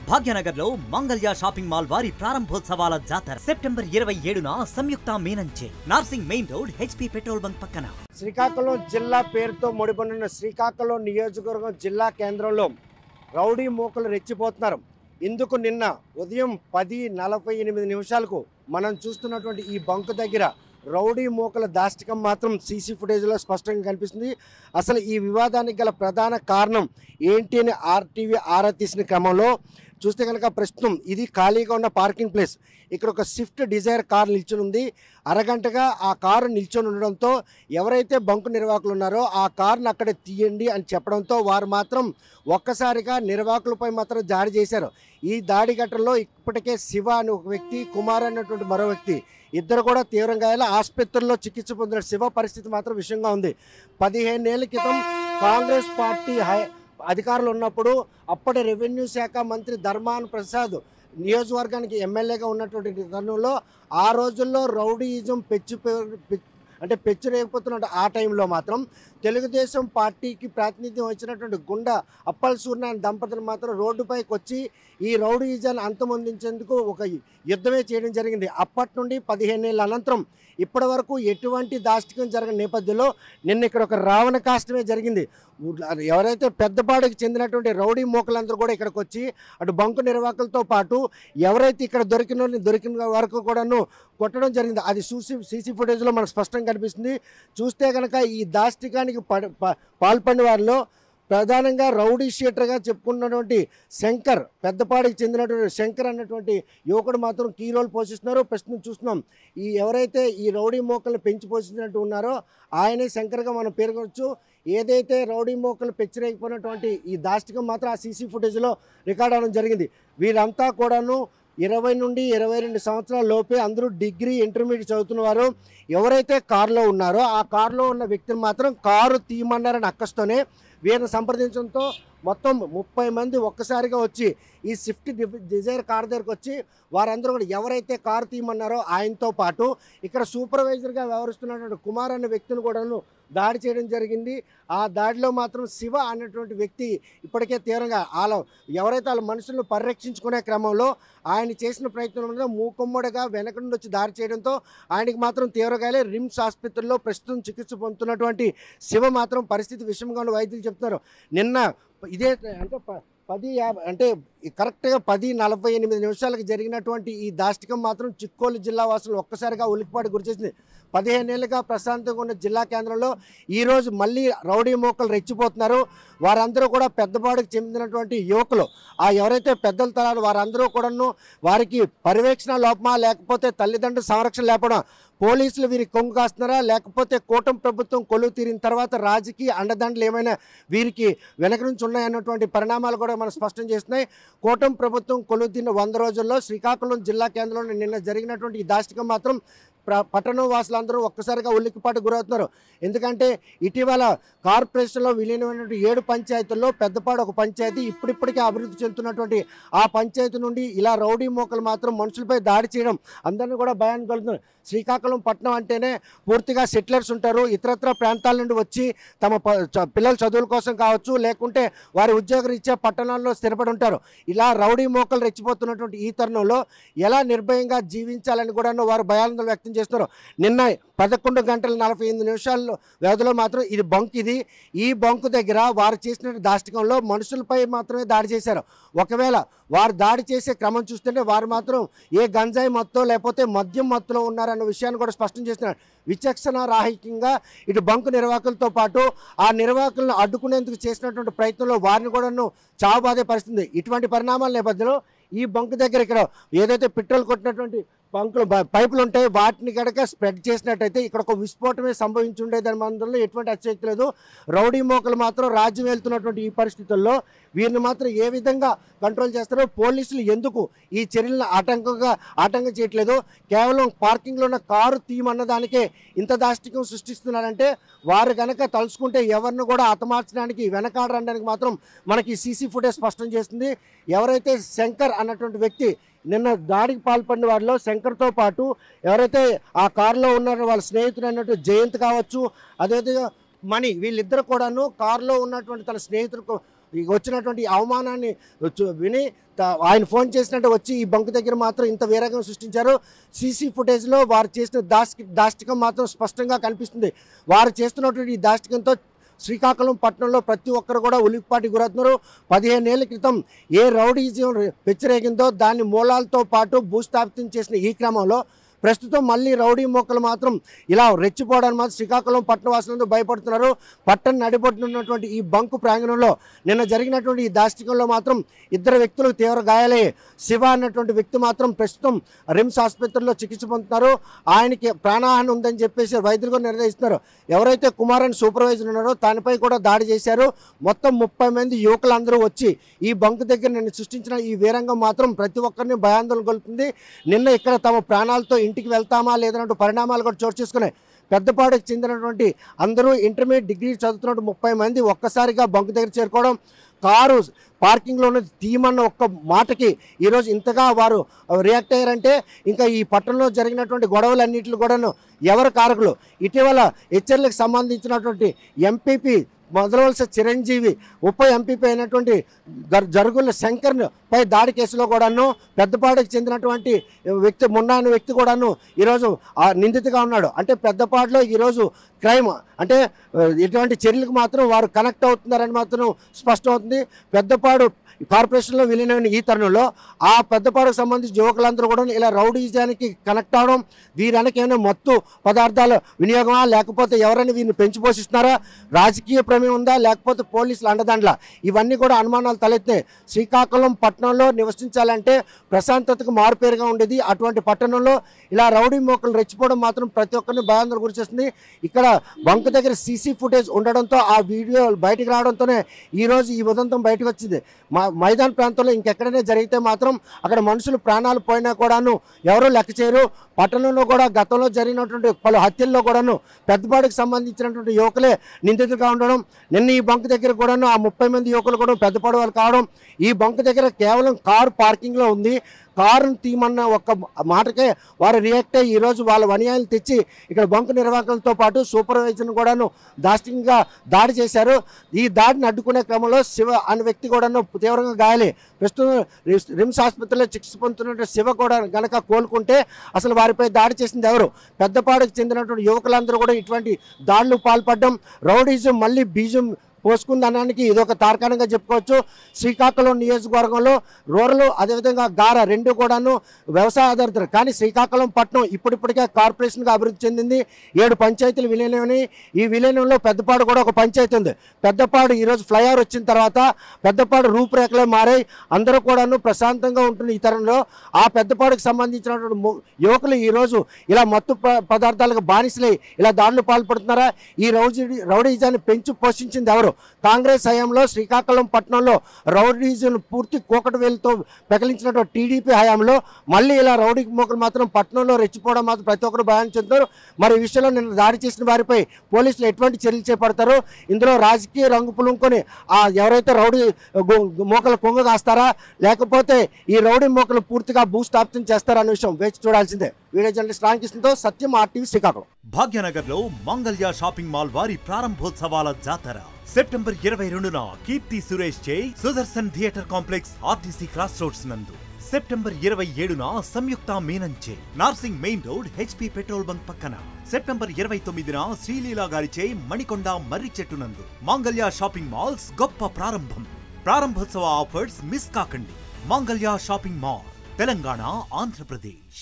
భాగ్యనగర్ లో Mangalya shopping mall వారి ప్రారంభోత్సవాల జాతర సెప్టెంబర్ 27న సంయుక్త మీనంచే Narsing main road HP petrol bunk పక్కన. శ్రీకాకుళం జిల్లా పేరుతో ముడిపడిన శ్రీకాకుళం నియోజకవర్గం జిల్లా కేంద్రంలో రౌడీ మూకలు రెచ్చిపోతున్నారు. ఇందుకు నిన్న ఉదయం 10:48 మనం చూస్తున్నటువంటి ఈ బంకు దగ్గర రౌడీ మూకల దాష్టికం మాత్రం సీసీ ఫుటేజ్లో స్పష్టంగా కనిపిస్తుంది. అసలు ఈ వివాదానికి గల ప్రధాన కారణం ఏంటి అని RTV ఆరా తీసిన క్రమంలో చూస్తే కనుక ప్రస్తుతం ఇది ఖాళీగా ఉన్న పార్కింగ్ ప్లేస్. ఇక్కడ ఒక స్విఫ్ట్ డిజైర్ కారు నిల్చొని ఉంది. అరగంటగా ఆ కారు నిల్చొని ఉండడంతో ఎవరైతే బంకు నిర్వాహకులు ఉన్నారో ఆ కారును అక్కడే తీయండి అని చెప్పడంతో వారు మాత్రం ఒక్కసారిగా నిర్వాహకులపై మాత్రం దాడి చేశారు. ఈ దాడి ఘటనలో ఇప్పటికే శివ అని ఒక వ్యక్తి, కుమార్ అన్నటువంటి మరో వ్యక్తి, ఇద్దరు కూడా తీవ్రంగా ఆసుపత్రుల్లో చికిత్స పొందిన. శివ పరిస్థితి మాత్రం విషయంగా ఉంది. 15 ఏళ్ల క్రితం కాంగ్రెస్ పార్టీ అధికారులు ఉన్నప్పుడు అప్పటి రెవెన్యూ శాఖ మంత్రి ధర్మాన ప్రసాద్ నియోజకవర్గానికి ఎమ్మెల్యేగా ఉన్నటువంటి తరుణంలో ఆ రోజుల్లో రౌడీయిజం పెచ్చురేగిపోతున్న ఆ టైంలో మాత్రం తెలుగుదేశం పార్టీకి ప్రాతినిధ్యం వచ్చినటువంటి గుండా అప్పల్ సూర్యనారాయణ దంపతులు మాత్రం రోడ్డుపైకి వచ్చి ఈ రౌడీయిజాన్ని అంతమొందించేందుకు ఒక యుద్ధమే చేయడం జరిగింది. అప్పటి నుండి 15 ఏళ్ళ అనంతరం ఇప్పటి వరకు ఎటువంటి దాష్టికం జరగని నేపథ్యంలో నిన్న ఇక్కడ ఒక రావణ కాష్టమే జరిగింది. ఎవరైతే పెద్దపాడుకు చెందినటువంటి రౌడీ మూకలందరూ కూడా ఇక్కడికి వచ్చి అటు బంకు నిర్వాహకులతో పాటు ఎవరైతే ఇక్కడ దొరికిన వరకు కూడాను కొట్టడం జరిగింది. అది సీసీ ఫుటేజ్లో మనకు స్పష్టంగా కనిపిస్తుంది. చూస్తే కనుక ఈ దాష్టికానికి పాల్పడిన వారిలో ప్రధానంగా రౌడీ షీటర్గా చెప్పుకున్నటువంటి శంకర్, పెద్దపాడికి చెందినటువంటి శంకర్ అన్నటువంటి యువకుడు మాత్రం కీ రోల్ పోషిస్తున్నారు. ప్రస్తుతం చూస్తున్నాం ఎవరైతే ఈ రౌడీ మోకలను పెంచి పోషించినట్టు ఉన్నారో ఆయనే శంకర్గా మనం పేర్కొనవచ్చు. ఏదైతే రౌడీ మోకలు పెచ్చిరేగిపోయినటువంటి ఈ దాష్టికం మాత్రం ఆ సీసీ ఫుటేజ్లో రికార్డ్ అవ్వడం జరిగింది. వీరంతా కూడాను 20 నుండి 22 సంవత్సరాల లోపే అందరూ డిగ్రీ, ఇంటర్మీడియట్ చదువుతున్నవారు. ఎవరైతే కారులో ఉన్నారో ఆ కారులో ఉన్న వ్యక్తిని మాత్రం కారు తీయమన్నారని అక్కస్తోనే వీరిని సంప్రదించడంతో మొత్తం 30 మంది ఒక్కసారిగా వచ్చి ఈ స్విఫ్ట్ డిజైర్ కార్ దగ్గరకు వచ్చి వారందరూ కూడా ఎవరైతే కారు తీయమన్నారో ఆయనతో పాటు ఇక్కడ సూపర్వైజర్గా వ్యవహరిస్తున్నటువంటి కుమార్ అనే వ్యక్తిని కూడాను దాడి చేయడం జరిగింది. ఆ దాడిలో మాత్రం శివ అన్నటువంటి వ్యక్తి ఇప్పటికే తీవ్రంగా ఎవరైతే వాళ్ళ మనుషులను పరిరక్షించుకునే క్రమంలో ఆయన చేసిన ప్రయత్నంలో మూకుమ్మడిగా వెనక నుండి వచ్చి దాడి చేయడంతో ఆయనకి మాత్రం తీవ్రగాలే రిమ్స్ ఆసుపత్రిలో ప్రస్తుతం చికిత్స పొందుతున్నటువంటి శివ మాత్రం పరిస్థితి విషమంగా ఉన్న వైద్యులు చెప్తున్నారు. నిన్న ఇదే అంటే కరెక్ట్గా 10:48 జరిగినటువంటి ఈ దాష్టికం మాత్రం చిక్కోలు జిల్లా వాసులు ఒక్కసారిగా ఉలిక్కిపాటు గురిచేసింది. 15 ఏళ్ళుగా ప్రశాంతంగా ఉన్న జిల్లా కేంద్రంలో ఈరోజు మళ్ళీ రౌడీ మోకలు రెచ్చిపోతున్నారు. వారందరూ కూడా పెద్దపాడుకు చెందినటువంటి యువకులు. ఎవరైతే పెద్దల తరాలు వారందరూ కూడాను వారికి పర్యవేక్షణ లోపమా లేకపోతే తల్లిదండ్రుల సంరక్షణ లేపడం, పోలీసులు వీరికి కొంగు కాస్తున్నారా లేకపోతే కూటమి ప్రభుత్వం కొలువు తీరిన తర్వాత రాజకీయ అండదండలు ఏమైనా వీరికి వెనక నుంచి ఉన్నాయన్నటువంటి పరిణామాలు కూడా మనం స్పష్టం చేస్తున్నాయి. కూటమి ప్రభుత్వం కొలువు తీరిన 100 రోజుల్లో శ్రీకాకుళం జిల్లా కేంద్రంలో నిన్న జరిగినటువంటి ఈ దాష్టికం మాత్రం పట్టణ వాసులందరూ ఒక్కసారిగా ఉలిక్కిపాటు గురవుతున్నారు. ఎందుకంటే ఇటీవల కార్పొరేషన్లో విలీనమైనటువంటి 7 పంచాయతీల్లో పెద్దపాడు ఒక పంచాయతీ ఇప్పుడిప్పటికే అభివృద్ధి చెందుతున్నటువంటి ఆ పంచాయతీ నుండి ఇలా రౌడీ మోకలు మాత్రం మనుషులపై దాడి చేయడం అందరినీ కూడా భయాన్ని కలుగుతున్నారు. శ్రీకాకుళం పట్టణం అంటేనే పూర్తిగా సెటిలర్స్ ఉంటారు. ఇతరత్ర ప్రాంతాల నుండి వచ్చి తమ పిల్లల చదువుల కోసం కావచ్చు లేకుంటే వారి ఉద్యోగరీత్యా పట్టణాల్లో స్థిరపడి ఉంటారు. ఇలా రౌడీ మోకలు రెచ్చిపోతున్నటువంటి ఈ తరుణంలో ఎలా నిర్భయంగా జీవించాలని కూడా వారు భయాందోళన వ్యక్తం చేస్తున్నారు. నిన్న 11 గంటల 45 నిమిషాల వ్యవధిలో మాత్రం ఇది బంక్. ఈ బంకు దగ్గర వారు చేసిన దాష్టికంలో మనుషులపై మాత్రమే దాడి చేశారు. ఒకవేళ వారు దాడి చేసే క్రమం చూస్తుంటే వారు మాత్రం ఏ గంజాయి మత్తో లేకపోతే మద్యం మత్తులో ఉన్నారన్న విషయాన్ని కూడా స్పష్టం చేస్తున్నారు. విచక్షణ రాహిత్యంగా ఇటు బంకు నిర్వాహకులతో పాటు ఆ నిర్వాహకులను అడ్డుకునేందుకు చేసినటువంటి ప్రయత్నంలో వారిని కూడాను చావుబాదే పరిస్థితుంది. ఇటువంటి పరిణామాల నేపథ్యంలో ఈ బంకు దగ్గర ఇక్కడ ఏదైతే పెట్రోల్ కొట్టినటువంటి బంకులు పైపులు ఉంటాయి వాటిని కనుక స్ప్రెడ్ చేసినట్టయితే ఇక్కడ ఒక విస్ఫోటమే సంభవించి ఉండేదని అందులో ఎటువంటి అత్యక్తి లేదు. రౌడీ మోకలు మాత్రం రాజ్యం వెళ్తున్నటువంటి ఈ పరిస్థితుల్లో వీరిని మాత్రం ఏ విధంగా కంట్రోల్ చేస్తారో పోలీసులు ఎందుకు ఈ చర్యలను ఆటంకం చేయట్లేదు. కేవలం పార్కింగ్లో ఉన్న కారు తీయమన్నదానికే ఇంత దాష్టికం సృష్టిస్తున్నారంటే వారు కనుక తలుచుకుంటే ఎవరిని కూడా హతమార్చడానికి వెనకాడడానికి మాత్రం మనకి సీసీ ఫుటేజ్ స్పష్టం చేస్తుంది. ఎవరైతే శంకర్ అన్నటువంటి వ్యక్తి నిన్న దాడికి పాల్పడిన వారిలో శంకర్తో పాటు ఎవరైతే ఆ కారులో ఉన్నారో వాళ్ళ స్నేహితుడు అన్నట్టు జయంత్ కావచ్చు, అదేవిధంగా మణి, వీళ్ళిద్దరు కూడాను కారులో ఉన్నటువంటి తన స్నేహితులకు వచ్చినటువంటి అవమానాన్ని విని ఆయన ఫోన్ చేసినట్టు వచ్చి ఈ బంకు దగ్గర మాత్రం ఇంత వీరగం సృష్టించారు. సీసీ ఫుటేజ్లో వారు చేసిన దాష్టికం మాత్రం స్పష్టంగా కనిపిస్తుంది. వారు చేస్తున్నటువంటి ఈ దాష్టికంతో శ్రీకాకుళం పట్టణంలో ప్రతి ఒక్కరు కూడా ఉలిక్కిపాటి గురవుతున్నారు. 15 ఏళ్ల క్రితం ఏ రౌడీజం పెచ్చరేగిందో దాన్ని మూలాలతో పాటు భూస్థాపితం చేసిన ఈ క్రమంలో ప్రస్తుతం మళ్ళీ రౌడీ మొక్కలు మాత్రం ఇలా రెచ్చిపోవడానికి మాత్రం శ్రీకాకుళం పట్టణవాసులందరూ భయపడుతున్నారు. పట్టణ నడిపడుతున్నటువంటి ఈ బంకు ప్రాంగణంలో నిన్న జరిగినటువంటి ఈ దాష్టికంలో మాత్రం 2 వ్యక్తులకు తీవ్ర గాయాలయ్యాయి. శివ అన్నటువంటి వ్యక్తి మాత్రం ప్రస్తుతం రిమ్స్ ఆసుపత్రిలో చికిత్స పొందుతున్నారు. ఆయనకి ప్రాణహాని ఉందని చెప్పేసి వైద్యులు కూడా నిర్ణయిస్తున్నారు. ఎవరైతే కుమార్ అని సూపర్వైజర్ ఉన్నారో దానిపై కూడా దాడి చేశారు. మొత్తం 30 మంది యువకులందరూ వచ్చి ఈ బంకు దగ్గర నిన్న సృష్టించిన ఈ వీరంగం మాత్రం ప్రతి ఒక్కరిని భయాందోళన గొలుపుతుంది. నిన్న ఇక్కడ తమ ప్రాణాలతో ఇంటికి వెళ్తామా లేదన్నట్టు పరిణామాలు కూడా చోటు చేసుకున్నాయి. పెద్దపాడుకు చెందినటువంటి అందరూ ఇంటర్మీడియట్ డిగ్రీ చదువుతున్నట్టు 30 మంది ఒక్కసారిగా బంకు దగ్గర చేరుకోవడం, కారు పార్కింగ్లో ఉన్నది తీయమన్న ఒక్క మాటకి ఈరోజు ఇంతగా వారు రియాక్ట్ అయ్యారంటే ఇంకా ఈ పట్టణంలో జరిగినటువంటి గొడవలన్నింటిలో కూడాను ఎవరు కారకులు? ఇటీవల హెచ్చర్లకు సంబంధించినటువంటి ఎంపీపీ మొదలవలస చిరంజీవి ఉప ఎంపీపీ అయినటువంటి జరుగుల శంకర్ పై దాడి కేసులో కూడాను పెద్దపాడుకు చెందినటువంటి వ్యక్తి మున్నా అనే వ్యక్తి కూడాను ఈరోజు నిందితుగా ఉన్నాడు. అంటే పెద్దపాడులో ఈరోజు క్రైమ్ అంటే ఇటువంటి చర్యలకు మాత్రం వారు కనెక్ట్ అవుతున్నారని మాత్రం స్పష్టమవుతుంది. పెద్దపాడు కార్పొరేషన్లో విలీనమైన ఈ తరుణంలో ఆ పెద్దపాడుకు సంబంధించిన యువకులందరూ కూడా ఇలా రౌడీజానికి కనెక్ట్ అవడం, వీరనకేమైనా మత్తు పదార్థాల వినియోగమా లేకపోతే ఎవరైనా వీరిని పెంచి పోషిస్తున్నారా, రాజకీయ ప్రమేయం ఉందా లేకపోతే పోలీసులు అండదండలా, ఇవన్నీ కూడా అనుమానాలు తలెత్తాయి. శ్రీకాకుళం పట్టణంలో నివసించాలంటే ప్రశాంతతకు మారుపేరుగా ఉండేది. అటువంటి పట్టణంలో ఇలా రౌడీ మోకలు రెచ్చిపోవడం మాత్రం ప్రతి ఒక్కరిని భయాందోళన గురిచేస్తుంది. ఇక్కడ బంకు దగ్గర సీసీ ఫుటేజ్ ఉండడంతో ఆ వీడియో బయటకు రావడంతోనే ఈరోజు ఈ ఉదంతం బయటకు వచ్చింది. మైదాన ప్రాంతంలో ఇంకెక్కడైనా జరిగితే మాత్రం అక్కడ మనుషులు ప్రాణాలు పోయినా కూడాను ఎవరూ లెక్క చేయరు. పట్టణంలో కూడా గతంలో జరిగినటువంటి పలు హత్యల్లో కూడాను పెద్దపాడుకు సంబంధించినటువంటి యువకులే నిందితులుగా ఉండడం, నిన్న ఈ బంకు దగ్గర కూడాను ఆ 30 మంది యువకులు కూడా పెద్దపాడు వాళ్ళు కావడం, ఈ బంకు దగ్గర కేవలం కారు పార్కింగ్లో ఉంది, కారును తీయమన్న ఒక్క మాటకే వారు రియాక్ట్ అయ్యి ఈరోజు వాళ్ళ వన్యాయాలు తెచ్చి ఇక్కడ బంకు నిర్వాహకులతో పాటు సూపర్వైజర్ను కూడాను దాష్టికంగా దాడి చేశారు. ఈ దాడిని అడ్డుకునే క్రమంలో శివ అనే వ్యక్తి కూడాను తీవ్రంగా గాయాలే. ప్రస్తుతం రిమ్స్ ఆసుపత్రిలో చికిత్స పొందుతున్న శివ కూడా గనక కోలుకుంటే అసలు వారిపై దాడి చేసింది ఎవరు? పెద్దపాడుకు చెందినటువంటి యువకులందరూ కూడా ఇటువంటి దాడులు పాల్పడడం, రౌడీజం మళ్ళీ బీజం పోసుకుందనడానికి ఇదొక తార్కాణంగా చెప్పుకోవచ్చు. శ్రీకాకుళం నియోజకవర్గంలో రూరల్ అదేవిధంగా గార రెండు కూడాను వ్యవసాయ ఆధారిత, కానీ శ్రీకాకుళం పట్టణం ఇప్పటికే కార్పొరేషన్గా అభివృద్ధి చెందింది. 7 పంచాయతీలు విలీనమని, ఈ విలీనంలో పెద్దపాడు కూడా ఒక పంచాయతీ ఉంది. పెద్దపాడు ఈరోజు ఫ్లైఓవర్ వచ్చిన తర్వాత పెద్దపాడు రూపురేఖలే మారాయి. అందరూ కూడాను ప్రశాంతంగా ఉంటున్న ఈ తరంలో ఆ పెద్దపాడుకు సంబంధించినటువంటి యువకులు ఈరోజు ఇలా మత్తు పదార్థాలకు బానిసలై ఇలా దాడులు పాల్పడుతున్నారా? ఈ రౌడీజాన్ని పెంచి పోషించింది ఎవరు? కాంగ్రెస్ హయాంలో శ్రీకాకుళం పట్టణంలో రౌడీజం పూర్తి కోకటి వేలుతో పెకలించినటువంటి టీడీపీ హయాంలో మళ్ళీ ఇలా రౌడీ మోకలు మాత్రం పట్టణంలో రెచ్చిపోవడం మాత్రం ప్రతి ఒక్కరు భయాన్ని చెందుతారు. మరి ఈ విషయంలో నిన్న దాడి చేసిన వారిపై పోలీసులు ఎటువంటి చర్యలు చేపడతారు? ఇందులో రాజకీయ రంగు పులుముకొని ఎవరైతే రౌడీ మోకలు కొంగ కాస్తారా లేకపోతే ఈ రౌడీ మోకలు పూర్తిగా భూస్థాపితం చేస్తారా అనే విషయం వేచి చూడాల్సిందే. వీడియో జర్నలిస్ట్ రామకృష్ణతో సత్యం, RTV శ్రీకాకుళం. భాగ్యనగర్ లో మంగళ్య షాపింగ్ మాల్ వారి ప్రారంభోత్సవాల జాతర సెప్టెంబర్ 22న కీర్తి సురేష్ చే Sudarshan theatre complex RTC cross roads నందు, సెప్టెంబర్ 27న సంయుక్త మీనంచే Narsing main road HP petrol bunk పక్కన, సెప్టెంబర్ 29న శ్రీలీలా గారిచే మణికొండ మర్రి చెట్టు నందు మంగళ్య షాపింగ్ మాల్స్ గొప్ప ప్రారంభం. ప్రారంభోత్సవ ఆఫర్స్ మిస్ కాకండి. Mangalya shopping mall, Telangana, Andhra Pradesh.